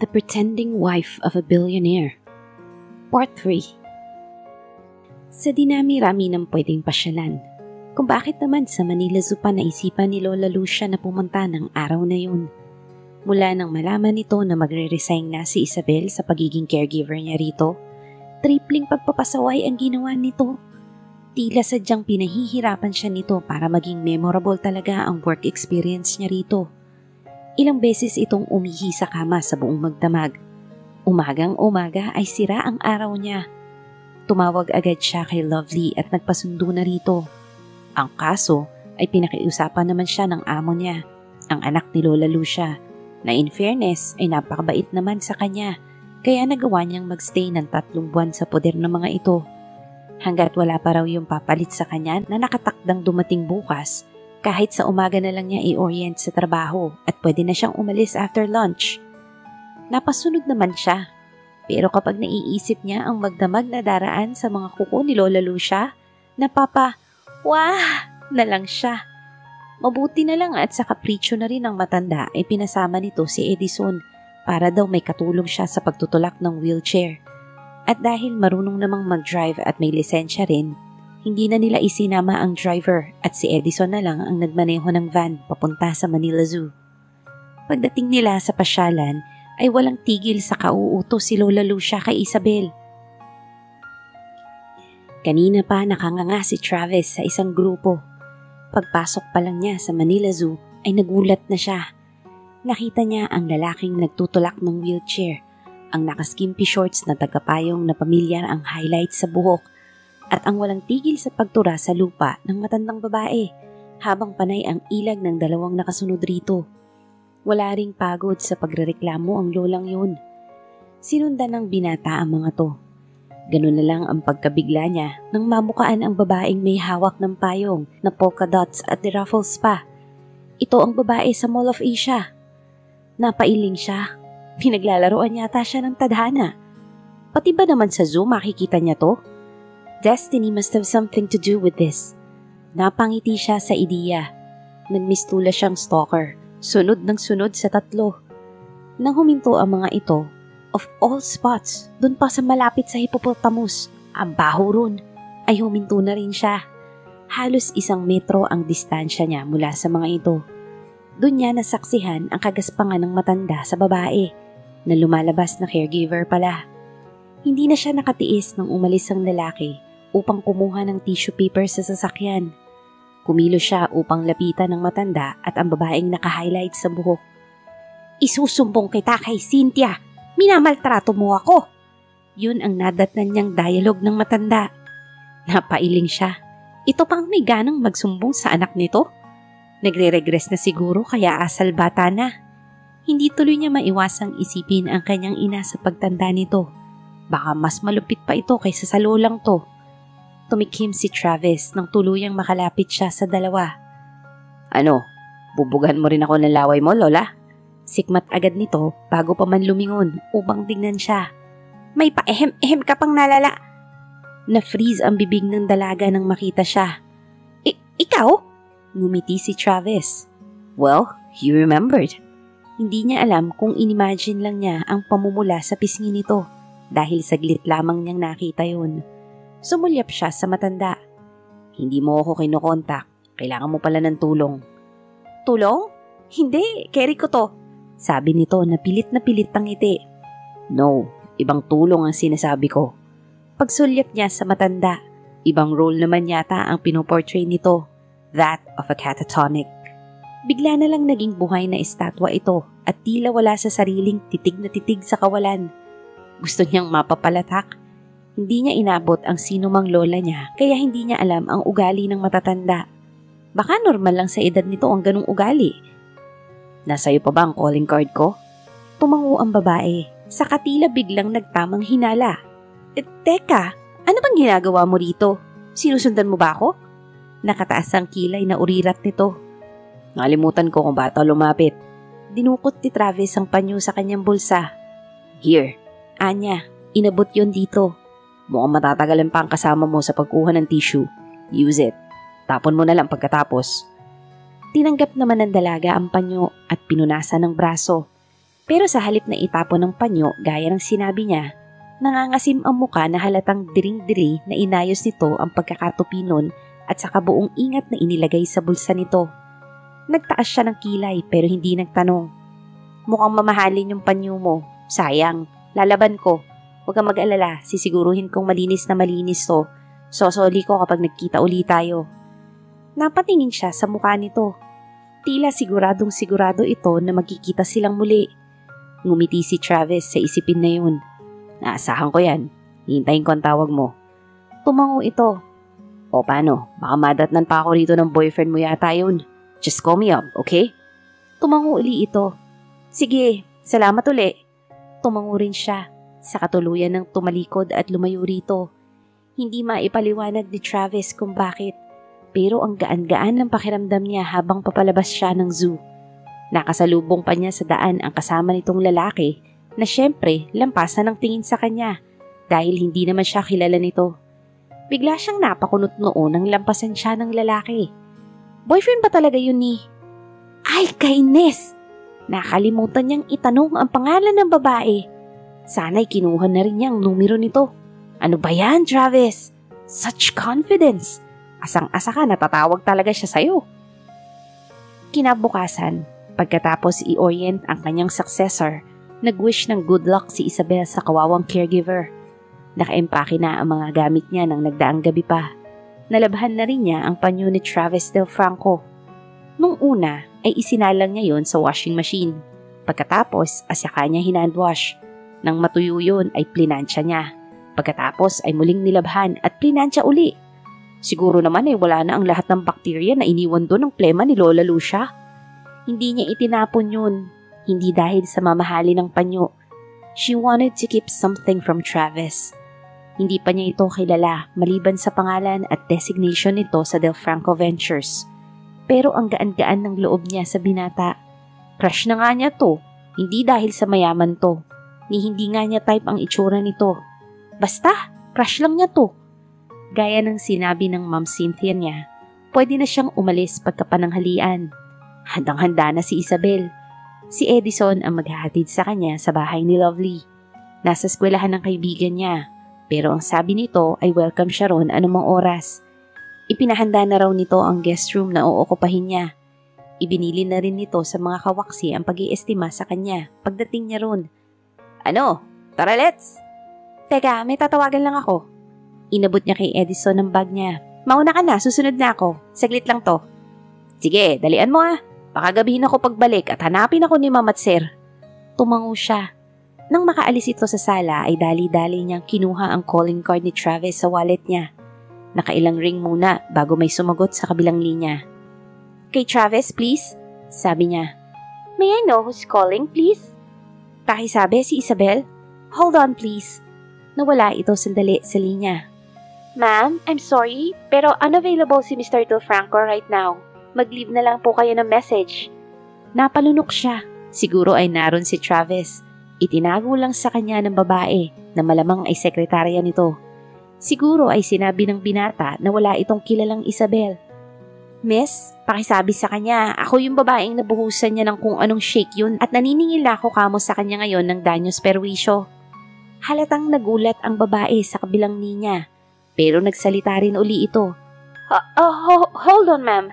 The Pretending Wife of a Billionaire. Part 3. Sa dinami-rami ng pwedeng pasyalan, kung bakit naman sa Manila Zoo pa naisipan ni Lola Lucia na pumunta ng araw na yun. Mula nang malaman nito na magre-resign na si Isabel sa pagiging caregiver niya rito, tripling pagpapasaway ang ginawa nito. Tila sadyang pinahihirapan siya nito para maging memorable talaga ang work experience niya rito. Ilang beses itong umihi sa kama sa buong magdamag. Umagang-umaga ay sira ang araw niya. Tumawag agad siya kay Lovely at nagpasundo na rito. Ang kaso ay pinakiusapan naman siya ng amo niya, ang anak ni Lola Lucia, na in fairness ay napakabait naman sa kanya, kaya nagawa niyang magstay ng 3 buwan sa poder ng mga ito. Hanggat wala pa raw yung papalit sa kanya na nakatakdang dumating bukas, kahit sa umaga na lang niya i-orient sa trabaho at pwede na siyang umalis after lunch. Napasunod naman siya, pero kapag naiisip niya ang magdamag na daraan sa mga kuko ni Lola Lucia, wah na lang siya. Mabuti na lang at sa kapritsyo na rin ng matanda ay pinasama nito si Edison para daw may katulong siya sa pagtutulak ng wheelchair. At dahil marunong namang mag-drive at may lisensya rin, hindi na nila isinama ang driver at si Edison na lang ang nagmaneho ng van papunta sa Manila Zoo. Pagdating nila sa pasyalan ay walang tigil sa kauutos si Lola Lucia kay Isabel. Kanina pa nakanganga si Travis sa isang grupo. Pagpasok pa lang niya sa Manila Zoo ay nagulat na siya. Nakita niya ang lalaking nagtutulak ng wheelchair, ang nakaskimpy shorts na tagapayong na pamilyar ang highlight sa buhok, at ang walang tigil sa pagtura sa lupa ng matandang babae habang panay ang ilag ng 2 nakasunod rito. Wala ring pagod sa pagrereklamo ang lolang yun. Sinundan ng binata ang mga to. Ganun na lang ang pagkabigla niya nang mamukaan ang babaeng may hawak ng payong na polka dots at ruffles pa. Ito ang babae sa Mall of Asia. Napailing siya. Pinaglalaroan yata siya ng tadhana. Pati ba naman sa zoo makikita niya to? Destiny must have something to do with this. Napangiti siya sa ideya. Nagmistula siyang stalker, sunod ng sunod sa 3. Nang huminto ang mga ito, of all spots, dun pa sa malapit sa hippopotamus, ang baho ron, ay huminto na rin siya. Halos 1 metro ang distansya niya mula sa mga ito. Doon niya nasaksihan ang kagaspangan ng matanda sa babae, na lumalabas na caregiver pala. Hindi na siya nakatiis nang umalis ang lalaki upang kumuha ng tissue paper sa sasakyan. Kumilos siya upang lapitan ng matanda at ang babaeng naka-highlight sa buhok. "Isusumbong kita kay Cynthia! Minamaltrato mo ako!" Yun ang nadatnan niyang dialogue ng matanda. Napailing siya. Ito pang may ganang magsumbong sa anak nito? Nagre-regress na siguro kaya asal bata na. Hindi tuloy niya maiwasang isipin ang kanyang ina sa pagtanda nito. Baka mas malupit pa ito kaysa sa lolang to. Tumikhim si Travis nang tuluyang makalapit siya sa dalawa. "Ano, bubugan mo rin ako ng laway mo, Lola?" Sikmat agad nito bago pa man lumingon upang tingnan siya. "May paehem-ehem ka pang nalala." Na-freeze ang bibig ng dalaga nang makita siya. Ikaw?" Ngumiti si Travis. "Well, you remembered." Hindi niya alam kung inimagine lang niya ang pamumula sa pisngi nito dahil saglit lamang niyang nakita yun. Sumulyap siya sa matanda. "Hindi mo ako kinukontak. Kailangan mo pala ng tulong." "Tulong? Hindi, carry ko to," sabi nito na pilit ang ngiti. "No, ibang tulong ang sinasabi ko." Pagsulyap niya sa matanda, ibang role naman yata ang pinoportray nito, that of a catatonic. Bigla na lang naging buhay na estatwa ito at tila wala sa sariling titig na titig sa kawalan. Gusto niyang mapapalatak. Hindi niya inabot ang sino mang lola niya kaya hindi niya alam ang ugali ng matatanda. Baka normal lang sa edad nito ang ganung ugali. "Nasa'yo pa ba ang calling card ko?" Tumango ang babae, saka tila biglang nagtamang hinala. Teka, ano bang ginagawa mo rito? Sinusundan mo ba ako?" Nakataas ang kilay na urirat nito. "Nalimutan ko kung bata lumapit." Dinukot ni Travis ang panyo sa kanyang bulsa. "Here." Anya, inabot yon dito. "Mukhang matatagalan pa ang kasama mo sa pagkuha ng tissue. Use it. Tapon mo na lang pagkatapos." Tinanggap naman ng dalaga ang panyo at pinunasan ng braso. Pero sa halip na itapon ng panyo gaya ng sinabi niya, nangangasim ang muka na halatang diring-diri na inayos nito ang pagkakatupi nun at sa kabuong ingat na inilagay sa bulsa nito. Nagtaas siya ng kilay pero hindi nagtanong. Mukhang mamahalin yung panyo mo. Sayang, lalaban ko. Huwag kang mag-alala, sisiguruhin kong malinis na malinis to. Sosoli ko kapag nagkita uli tayo. Napatingin siya sa mukha nito. Tila siguradong sigurado ito na magkikita silang muli. Ngumiti si Travis sa isipin na yun. Naasahan ko yan. Hintayin ko ang tawag mo. Tumango ito. O paano? Baka madatnan pa ako rito ng boyfriend mo yata yun. Just call me up, okay? Tumango uli ito. Sige, salamat uli. Tumango rin siya. Sa katuluyan ng tumalikod at lumayo rito. Hindi maipaliwanag ni Travis kung bakit. Pero ang gaan-gaan ng pakiramdam niya habang papalabas siya ng zoo. Nakasalubong pa niya sa daan ang kasama nitong lalaki na syempre lampasan ng tingin sa kanya dahil hindi naman siya kilala nito. Bigla siyang napakunot noon nang lampasan siya ng lalaki. Boyfriend ba talaga yun ni? Ay, kainis! Nakalimutan niyang itanong ang pangalan ng babae. Sana'y kinuha na rin niya ang numero nito. Ano ba yan, Travis? Such confidence! Asang-asa ka, natatawag talaga siya sa'yo. Kinabukasan, pagkatapos i-orient ang kanyang successor, nag-wish ng good luck si Isabel sa kawawang caregiver. Naka-empake na ang mga gamit niya ng nagdaang gabi pa. Nalabhan na rin niya ang panyo ni Travis Del Franco. Nung una ay isinalang niya yon sa washing machine. Pagkatapos, asaka niya hinandwash. Nang matuyo yun ay plinansya niya. Pagkatapos ay muling nilabhan at plinansya uli. Siguro naman ay wala na ang lahat ng bakterya na iniwan doon ng plema ni Lola Lucia. Hindi niya itinapon yun. Hindi dahil sa mamahali ng panyo. She wanted to keep something from Travis. Hindi pa niya ito kilala maliban sa pangalan at designation nito sa Del Franco Ventures. Pero ang gaan-gaan ng loob niya sa binata. Crush na nga niya to. Hindi dahil sa mayaman to. Ni hindi nga niya type ang itsura nito. Basta, crush lang niya to. Gaya ng sinabi ng Ma'am Cynthia niya, pwede na siyang umalis pagkapananghalian. Handang-handa na si Isabel. Si Edison ang maghahatid sa kanya sa bahay ni Lovely. Nasa eskwelahan ng kaibigan niya, pero ang sabi nito ay welcome siya ron anumang oras. Ipinahanda na raw nito ang guest room na uukupahin niya. Ibinili na rin nito sa mga kawaksi ang pag-iestima sa kanya pagdating niya ron. Ano? Tara let's! Teka, may tatawagan lang ako. Inabot niya kay Edison ang bag niya. Mauna ka na, susunod na ako. Saglit lang to. Sige, dalian mo ah. Baka gabihin ako pagbalik at hanapin ako ni Ma'am at Sir. Tumango siya. Nang makaalis ito sa sala ay dali-dali niyang kinuha ang calling card ni Travis sa wallet niya. Nakailang ring muna bago may sumagot sa kabilang linya. Kay Travis, please? Sabi niya. May I know who's calling, please? Pakisabi si Isabel. Hold on, please. Nawala ito sandali sa linya. Ma'am, I'm sorry, pero unavailable si Mr. Del Franco right now. Mag-leave na lang po kayo ng message. Napalunok siya. Siguro ay naroon si Travis. Itinago lang sa kanya ng babae na malamang ay sekretarya nito. Siguro ay sinabi ng binata na wala itong kilalang Isabel. Miss, pakisabi sa kanya, ako yung babaeng nabuhusan niya ng kung anong shake yun at naniningil ako kamo sa kanya ngayon ng danyos perwisyo. Halatang nagulat ang babae sa kabilang linya, pero nagsalita rin uli ito. Hold on, ma'am.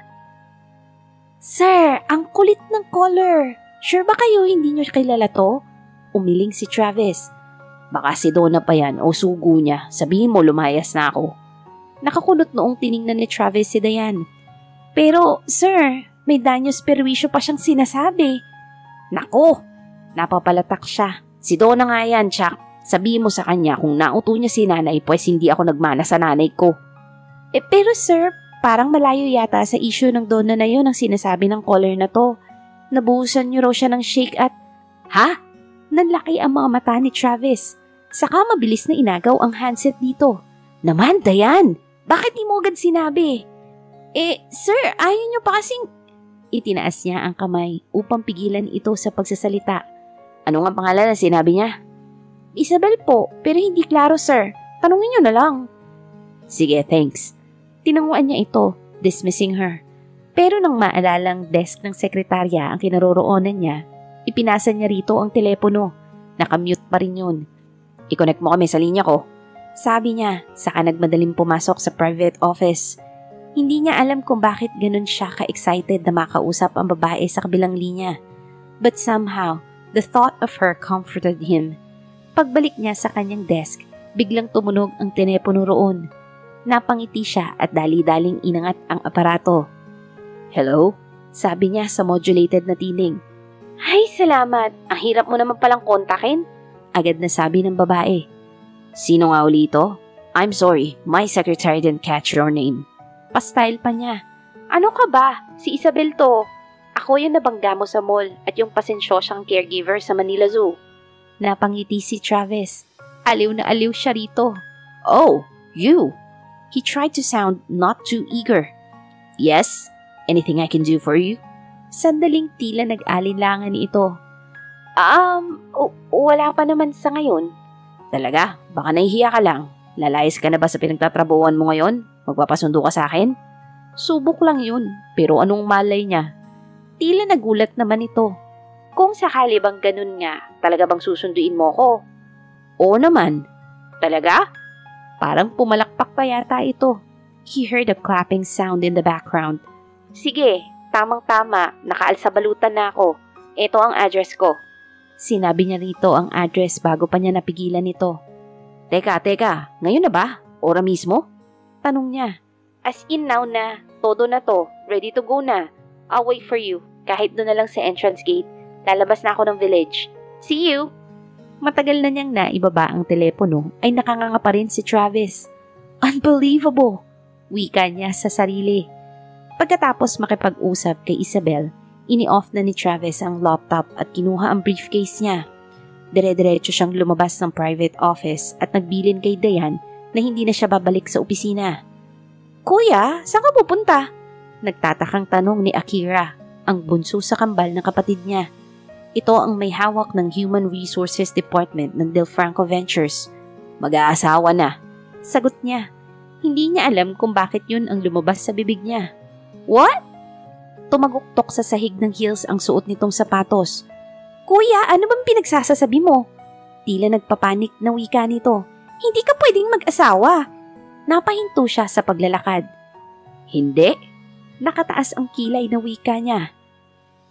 Sir, ang kulit ng caller. Sure ba kayo hindi niyo kilala to? Umiling si Travis. Baka si Donna pa yan o sugo niya. Sabihin mo lumayas na ako. Nakakulot noong tiningnan ni Travis si Diane. Pero, sir, may danyos perwisyo pa siyang sinasabi. Nako, napapalatak siya. Si Donna nga yan, Chuck. Sabihin mo sa kanya kung nauto niya si nanay pues hindi ako nagmana sa nanay ko. Pero sir, parang malayo yata sa issue ng Donna na yun ang sinasabi ng caller na to. Nabuhusan niyo raw siya ng shake at... Ha? Nanlaki ang mga mata ni Travis. Saka mabilis na inagaw ang handset dito. Naman, Dayan! Bakit di mo agad sinabi? Sir, ayaw niyo pa kasing... Itinaas niya ang kamay upang pigilan ito sa pagsasalita. Ano nga pangalan na sinabi niya? Isabel po, pero hindi klaro sir. Tanungin niyo na lang. Sige, thanks. Tinanguan niya ito, dismissing her. Pero nang maalalang desk ng sekretarya ang kinaroroonan niya, Ipinasa niya rito ang telepono. Nakamute pa rin yun. I-connect mo kami sa linya ko. Sabi niya, saka nagmadaling pumasok sa private office. Hindi niya alam kung bakit ganun siya ka-excited na makausap ang babae sa kabilang linya. But somehow, the thought of her comforted him. Pagbalik niya sa kanyang desk, biglang tumunog ang telepono roon. Napangiti siya at dali-daling inangat ang aparato. Hello? Sabi niya sa modulated na tinig. Ay, salamat. Ang hirap mo naman palang kontakin. Agad na sabi ng babae. Sino nga uli ito? I'm sorry, my secretary didn't catch your name. Pa-style pa niya. Ano ka ba? Si Isabel to. Ako yung nabangga mo sa mall at yung pasensyosyang caregiver sa Manila Zoo. Napangiti si Travis. Aliw na aliw siya rito. Oh, you! He tried to sound not too eager. Yes? Anything I can do for you? Sandaling tila nag-alinlangan ito. Wala pa naman sa ngayon. Talaga? Baka nahihiya ka lang. Lalayas ka na ba sa pinagtatrabuhan mo ngayon? Magpapasundo ka sa akin? Subok lang yun, pero anong malay niya? Tila nagulat naman ito. Kung sakali bang ganun nga, talaga bang susunduin mo ko? Oo naman. Talaga? Parang pumalakpak pa yata ito. He heard a clapping sound in the background. Sige, tamang-tama, nakaalsabalutan na ako. Ito ang address ko. Sinabi niya rito ang address bago pa niya napigilan ito. Teka, ngayon na ba? Ora mismo? Tanong niya. As in now na, todo na to, ready to go na. I'll wait for you, kahit doon na lang sa entrance gate. Lalabas na ako ng village. See you! Matagal na niyang naibaba ang telepono ay nakanganga pa rin si Travis. Unbelievable! Wika niya sa sarili. Pagkatapos makipag-usap kay Isabel, ini-off na ni Travis ang laptop at kinuha ang briefcase niya. Dire-diretso siyang lumabas ng private office at nagbilin kay Dayan na hindi na siya babalik sa opisina. Kuya, saan ka pupunta? Nagtatakang tanong ni Akira, ang bunso sa kambal ng kapatid niya. Ito ang may hawak ng Human Resources Department ng Delfranco Ventures. Mag-aasawa na. Sagot niya. Hindi niya alam kung bakit yun ang lumabas sa bibig niya. What? Tumaguktok sa sahig ng heels ang suot nitong sapatos. Kuya, ano bang pinagsasasabi mo? Tila nagpapanik na wika nito. Hindi ka pwedeng mag-asawa. Napahinto siya sa paglalakad. Hindi. Nakataas ang kilay na wika niya.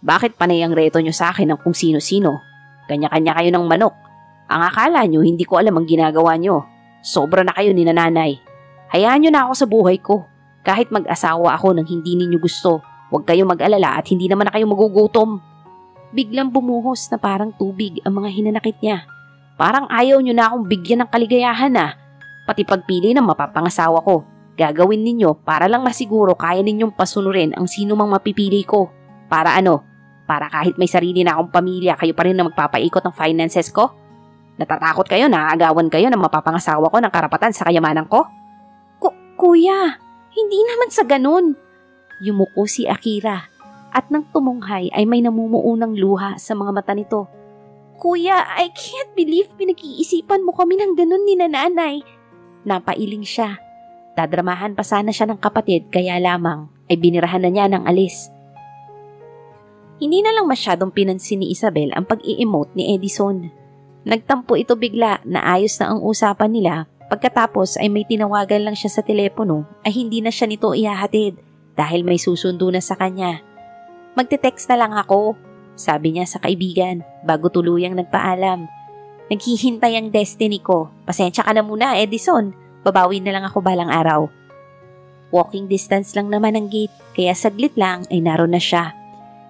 Bakit panay ang reto nyo sa akin ng kung sino-sino? Kanya-kanya kayo ng manok. Ang akala nyo hindi ko alam ang ginagawa nyo. Sobra na kayo ni nanay. Hayaan nyo na ako sa buhay ko. Kahit mag-asawa ako nang hindi ninyo gusto, huwag kayo mag-alala at hindi naman na kayo magugutom. Biglang bumuhos na parang tubig ang mga hinanakit niya. Parang ayaw nyo na akong bigyan ng kaligayahan na. Pati pagpili ng mapapangasawa ko. Gagawin ninyo para lang masiguro kaya ninyong pasunurin ang sino mang mapipili ko. Para ano? Para kahit may sarili na akong pamilya, kayo pa rin na magpapaikot ng finances ko? Natatakot kayo na agawan kayo ng mapapangasawa ko ng karapatan sa kayamanan ko? Kuya, hindi naman sa ganun. Yumuko si Akira at nang tumunghay ay may namumuunang luha sa mga mata nito. Kuya, I can't believe pinag-iisipan mo kami ng ganun ni nanay. Napailing siya. Dadramahan pa sana siya ng kapatid kaya lamang ay binirahan na niya ng alis. Hindi na lang masyadong pinansin ni Isabel ang pag-i-emote ni Edison. Nagtampo ito bigla na ayos na ang usapan nila. Pagkatapos ay may tinawagan lang siya sa telepono ay hindi na siya nito ihahatid dahil may susundo na sa kanya. Magte-text na lang ako, sabi niya sa kaibigan bago tuluyang nagpaalam. Naghihintay ang destiny ko. Pasensya ka na muna, Edison. Babawi na lang ako balang araw. Walking distance lang naman ang gate kaya saglit lang ay naroon na siya.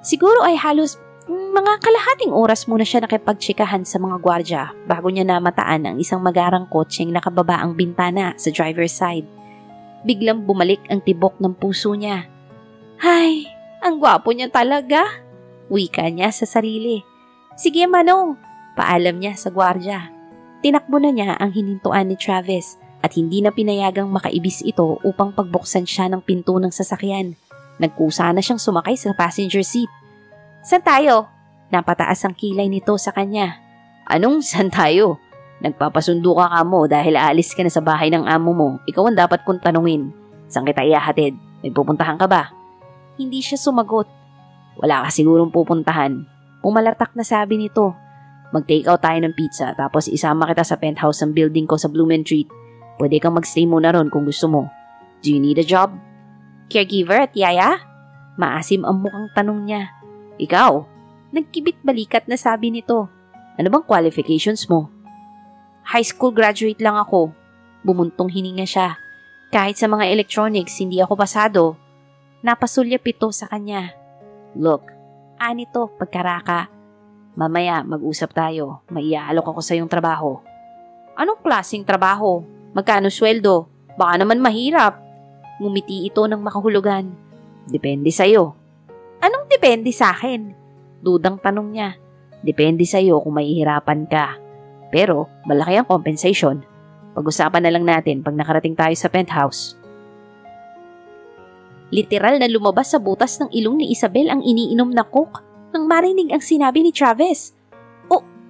Siguro ay halos mga kalahating oras muna siya nakipagtsikahan sa mga gwardya bago niya namataan ang isang magarang kotseng nakababa ang bintana sa driver's side. Biglang bumalik ang tibok ng puso niya. Ay, ang gwapo niya talaga. Wika niya sa sarili. Sige Manong, paalam niya sa gwardya. Tinakbo na niya ang hinintuan ni Travis at hindi na pinayagang makaibis ito upang pagbuksan siya ng pinto ng sasakyan. Nagkusa na siyang sumakay sa passenger seat. San tayo? Napataas ang kilay nito sa kanya. Anong san tayo? Nagpapasundo ka mo dahil aalis ka na sa bahay ng amo mo. Ikaw ang dapat kong tanungin. Saan kita ihahatid? May pupuntahan ka ba? Hindi siya sumagot. Wala ka sigurong pupuntahan. Pumalatak na sabi nito. Mag-take out tayo ng pizza tapos isama kita sa penthouse ng building ko sa Blumentritt. Pwede kang magstay muna ron kung gusto mo. Do you need a job? Caregiver at yaya? Maasim ang mukhang tanong niya. Ikaw? Nagkibit balikat na sabi nito. Ano bang qualifications mo? High school graduate lang ako. Bumuntong hininga siya. Kahit sa mga electronics, hindi ako pasado. Napasulyap ito sa kanya. Look, anito pagkaraka. Mamaya mag-usap tayo. Maiaalok ako sa iyong trabaho. Anong klaseng trabaho? Magkano sweldo? Baka naman mahirap. Ngumiti ito ng makahulugan. Depende sa'yo. Anong depende sa akin? Dudang tanong niya. Depende sa'yo kung mahihirapan ka. Pero malaki ang compensation. Pag-usapan na lang natin pag nakarating tayo sa penthouse. Literal na lumabas sa butas ng ilong ni Isabel ang iniinom na coke nang marinig ang sinabi ni Travis.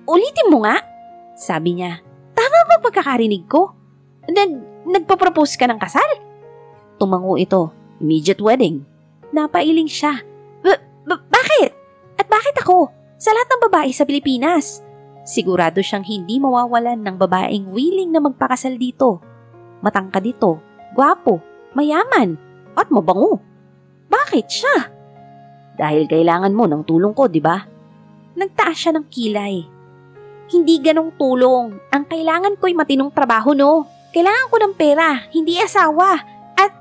Ulitin mo nga? Sabi niya. Tama ba pagkakarinig ko? Nagpa-propose ka ng kasal? Tumango ito. Immediate wedding. Napailing siya. Bakit? At bakit ako? Sa lahat ng babae sa Pilipinas. Sigurado siyang hindi mawawalan ng babaeng willing na magpakasal dito. Matangkad dito, gwapo, mayaman, at mabango. Bakit siya? Dahil kailangan mo ng tulong ko, di ba? Nagtaas siya ng kilay. Hindi ganong tulong. Ang kailangan ko'y matinong trabaho, no? Kailangan ko ng pera, hindi asawa. At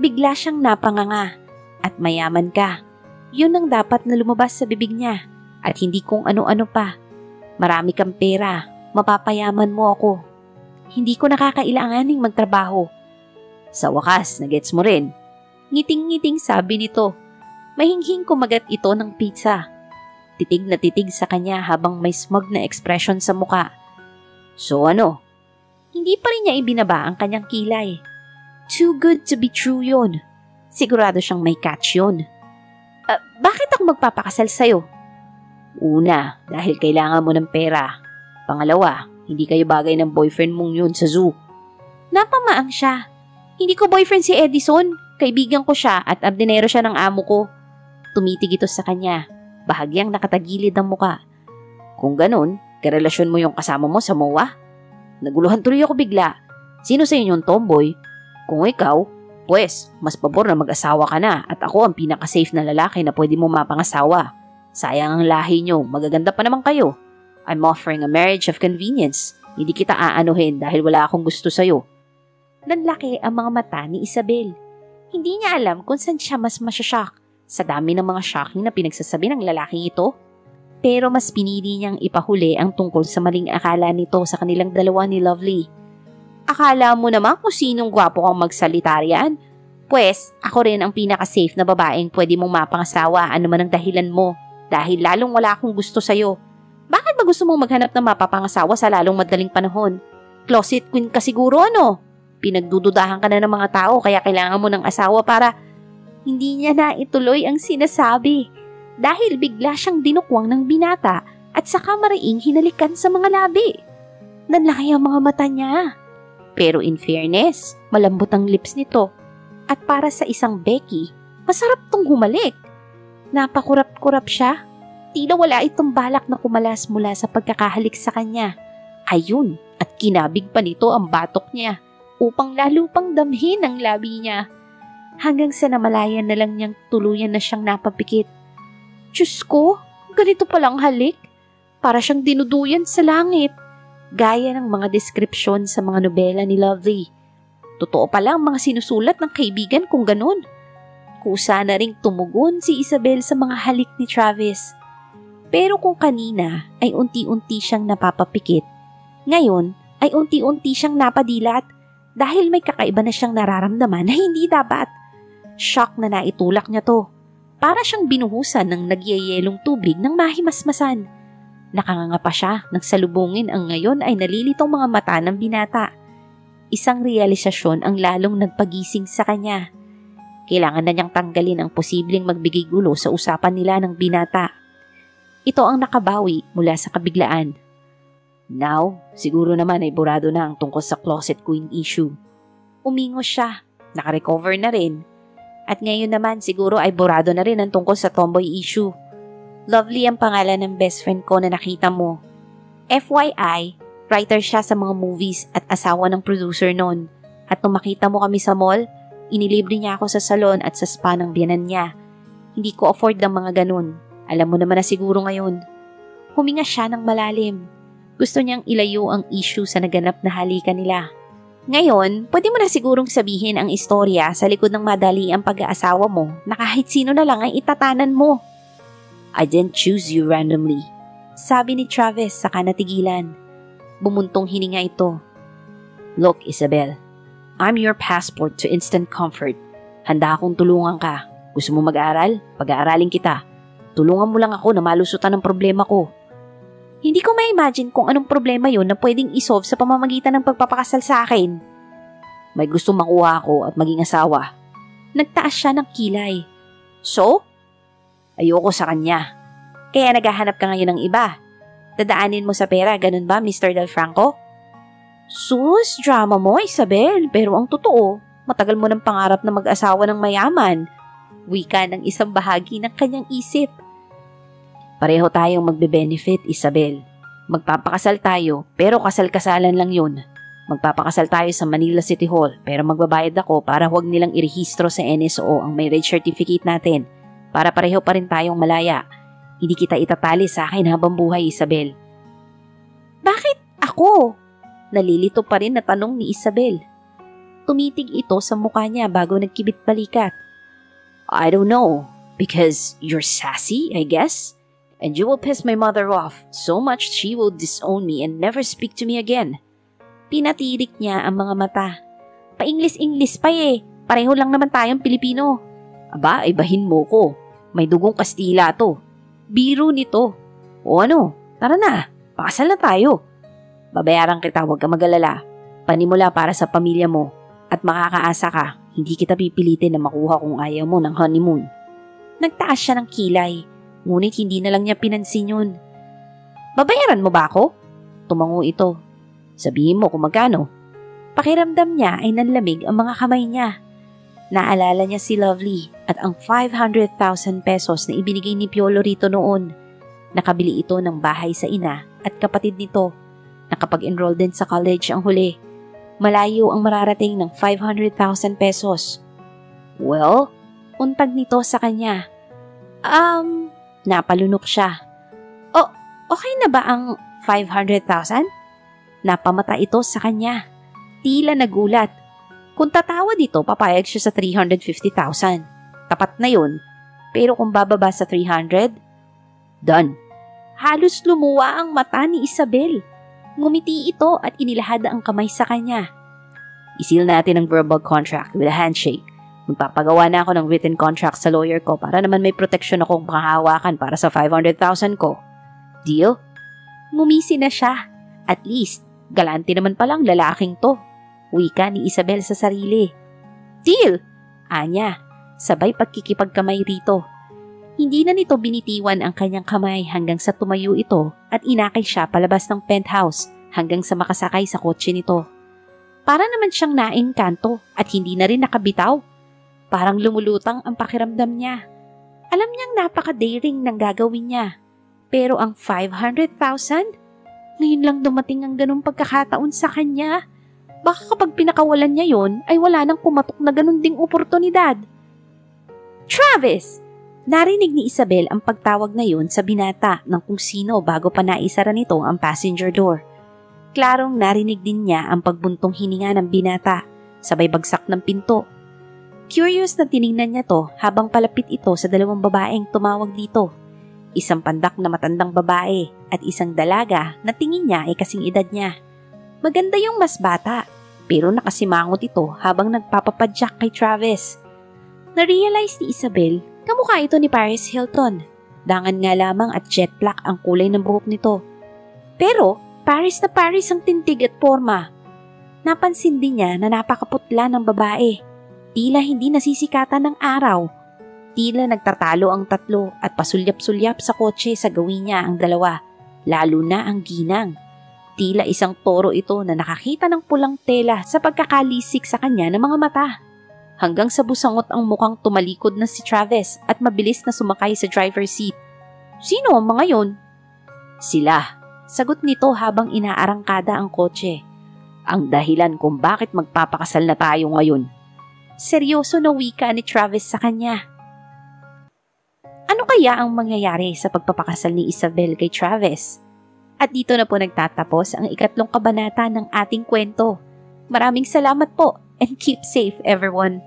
bigla siyang napanganga. At mayaman ka. Yun ang dapat na lumabas sa bibig niya. At hindi kung ano-ano pa. Marami kang pera, mapapayaman mo ako. Hindi ko nakakailanganing magtrabaho. Sa wakas, nagets mo rin. Ngiting-ngiting sabi nito. Mahinghing kumagat ito ng pizza. Titig na titig sa kanya habang may smug na expression sa muka. So ano? Hindi pa rin niya ibinaba ang kanyang kilay. Too good to be true yun. Sigurado siyang may catch yun. Bakit ako magpapakasal sa'yo? Una, dahil kailangan mo ng pera. Pangalawa, hindi kayo bagay ng boyfriend mong yun sa zoo. Napamaang siya. Hindi ko boyfriend si Edison. Kaibigan ko siya at ardinero siya ng amo ko. Tumitig ito sa kanya. Bahagyang nakatagilid ang muka. Kung ganun, karelasyon mo yung kasama mo sa MOA? Naguluhan tuloy ako bigla. Sino sa inyong tomboy? Kung ikaw, pues, mas pabor na mag-asawa ka na at ako ang pinaka-safe na lalaki na pwede mo mapangasawa. Sayang ang lahi nyo, magaganda pa naman kayo. I'm offering a marriage of convenience. Hindi kita aanuhin dahil wala akong gusto sa'yo. Nanlaki ang mga mata ni Isabel. Hindi niya alam kung saan siya mas masyashock sa dami ng mga shocking na pinagsasabi ng lalaking ito. Pero mas pinili niyang ipahuli ang tungkol sa maling akala nito sa kanilang dalawa ni Lovely. Akala mo naman kung sinong gwapo kang magsalita riyan? Pues, ako rin ang pinaka-safe na babaeng pwede mong mapangasawa ano man ang dahilan mo. Dahil lalong wala akong gusto sa'yo. Bakit ba gusto mong maghanap ng mapapangasawa sa lalong madaling panahon? Closet queen ka siguro, ano? Pinagdududahan ka na ng mga tao kaya kailangan mo ng asawa para hindi niya na ituloy ang sinasabi. Dahil bigla siyang dinukwang ng binata at saka mariing hinalikan sa mga labi. Nanlaki ang mga mata niya. Pero in fairness, malambot ang lips nito. At para sa isang Becky, masarap tong humalik. Napakurap-kurap siya. Tila wala itong balak na kumalas mula sa pagkakahalik sa kanya. Ayun, at kinabig pa nito ang batok niya upang lalo pang damhin ang labi niya. Hanggang sa namalayan na lang niyang tuluyan na siyang napapikit. Diyos ko, ganito palang halik. Para siyang dinuduyan sa langit. Gaya ng mga deskripsyon sa mga nobela ni Lovely. Totoo pala ang mga sinusulat ng kaibigan kung ganun. Kusa na ring tumugon si Isabel sa mga halik ni Travis. Pero kung kanina ay unti-unti siyang napapapikit, ngayon ay unti-unti siyang napadilat dahil may kakaiba na siyang nararamdaman na hindi dapat. Shock na naitulak niya to. Para siyang binuhusan ng nagyayelong tubig ng mahimasmasan. Nakanganga pa siya nang salubungin ang ngayon ay nalilitong mga mata ng binata. Isang realisasyon ang lalong nagpagising sa kanya. Kailangan na niyang tanggalin ang posibleng magbigay gulo sa usapan nila ng binata. Ito ang nakabawi mula sa kabiglaan. Now, siguro naman ay burado na ang tungkol sa closet queen issue. Umingos siya, nakarecover na rin. At ngayon naman siguro ay burado na rin ang tungkol sa tomboy issue. Lovely ang pangalan ng best friend ko na nakita mo. FYI, writer siya sa mga movies at asawa ng producer noon. At nung makita mo kami sa mall, inilibre niya ako sa salon at sa spa ng biyanan niya. Hindi ko afford ng mga ganun. Alam mo naman na siguro ngayon. Huminga siya ng malalim. Gusto niyang ilayo ang issue sa naganap na halikan nila. Ngayon, pwede mo na sigurong sabihin ang istorya sa likod ng madali ang pag-aasawa mo na kahit sino na lang ay itatanan mo. I didn't choose you randomly, sabi ni Travis saka natigilan. Bumuntong hininga ito. Look, Isabel, I'm your passport to instant comfort. Handa akong tulungan ka. Gusto mo mag-aaral? Pag-aaralin kita. Tulungan mo lang ako na malusutan ng problema ko. Hindi ko ma-imagine kung anong problema yon na pwedeng isolve sa pamamagitan ng pagpapakasal sa akin. May gusto makuha ako at maging asawa. Nagtaas siya ng kilay. So? Ayoko sa kanya. Kaya naghahanap ka ngayon ng iba. Dadaanin mo sa pera, ganun ba, Mr. Del Franco? Sus, drama mo, Isabel. Pero ang totoo, matagal mo ng pangarap na mag-asawa ng mayaman. Wika ng isang bahagi ng kanyang isip. Pareho tayong magbe-benefit, Isabel. Magpapakasal tayo, pero kasal-kasalan lang yun. Magpapakasal tayo sa Manila City Hall, pero magbabayad ako para huwag nilang irehistro sa NSO ang marriage certificate natin. Para pareho pa rin tayong malaya. Hindi kita itatali sa akin habang buhay, Isabel. Bakit ako? Nalilito pa rin na tanong ni Isabel. Tumitig ito sa mukha niya bago nagkibit balikat. I don't know, because you're sassy, I guess? And you will piss my mother off so much she will disown me and never speak to me again. Pinatirik niya ang mga mata. Pa-Ingles-Ingles pa eh. Pareho lang naman tayong Pilipino. Aba, ibahin mo ko. May dugong Kastila to. Biro nito. O ano, tara na. Pakasal na tayo. Babayaran kita, huwag ka mag-alala. Panimula para sa pamilya mo. At makakaasa ka, hindi kita pipilitin na makuha kung ayaw mo ng honeymoon. Nagtaas siya ng kilay. Ngunit hindi na lang niya pinansin yun. Babayaran mo ba ako? Tumango ito. Sabihin mo kung magkano. Pakiramdam niya ay nanlamig ang mga kamay niya. Naalala niya si Lovely at ang 500,000 pesos na ibinigay ni Piolo rito noon. Nakabili ito ng bahay sa ina at kapatid nito. Nakapag-enroll din sa college ang huli. Malayo ang mararating ng 500,000 pesos. Well, untag nito sa kanya. Napalunok siya. Oh, okay na ba ang 500,000? Napamata ito sa kanya. Tila nagulat. Kung tatawa dito, papayag siya sa 350,000. Tapat na yun. Pero kung bababa sa 300, done. Halos lumuwa ang mata ni Isabel. Ngumiti ito at inilahad ang kamay sa kanya. Isil natin ang verbal contract with a handshake. Magpapagawa na ako ng written contract sa lawyer ko para naman may protection akong makahawakan para sa 500,000 ko. Deal? Ngumisi na siya. At least, galante naman palang lalaking to. Wika ni Isabel sa sarili. Deal! Anya, sabay pagkikipagkamay rito. Hindi na nito binitiwan ang kanyang kamay hanggang sa tumayo ito at inakay siya palabas ng penthouse hanggang sa makasakay sa kotse nito. Para naman siyang naengkanto at hindi na rin nakabitaw. Parang lumulutang ang pakiramdam niya. Alam niyang napaka-daring ng gagawin niya. Pero ang 500,000? Ngayon lang dumating ang ganung pagkakataon sa kanya. Baka kapag pinakawalan niya yon ay wala nang kumatok na ganun ding oportunidad. Travis! Narinig ni Isabel ang pagtawag na yon sa binata ng kung sino bago pa naisara nito ang passenger door. Klarong narinig din niya ang pagbuntong hininga ng binata, sabay bagsak ng pinto. Curious na tiningnan niya to habang palapit ito sa dalawang babaeng tumawag dito. Isang pandak na matandang babae at isang dalaga na tingin niya ay kasing edad niya. Maganda yung mas bata, pero nakasimangot ito habang nagpapapadyak kay Travis. Na-realize ni Isabel, kamukha ito ni Paris Hilton. Dangan nga lamang at jet black ang kulay ng buhok nito. Pero Paris na Paris ang tintig at forma. Napansin din niya na napakaputla ng babae. Tila hindi nasisikatan ng araw. Tila nagtatalo ang tatlo at pasulyap-sulyap sa kotse sa gawin niya ang dalawa, lalo na ang ginang. Tila isang toro ito na nakakita ng pulang tela sa pagkakalisik sa kanya ng mga mata. Hanggang sa busangot ang mukhang tumalikod na si Travis at mabilis na sumakay sa driver's seat. Sino ang mga yon? Sila, sagot nito habang inaarangkada ang kotse. Ang dahilan kung bakit magpapakasal na tayo ngayon. Seryoso na wika ni Travis sa kanya. Ano kaya ang mangyayari sa pagpapakasal ni Isabel kay Travis? At dito na po nagtatapos ang 3 kabanata ng ating kwento. Maraming salamat po and keep safe everyone.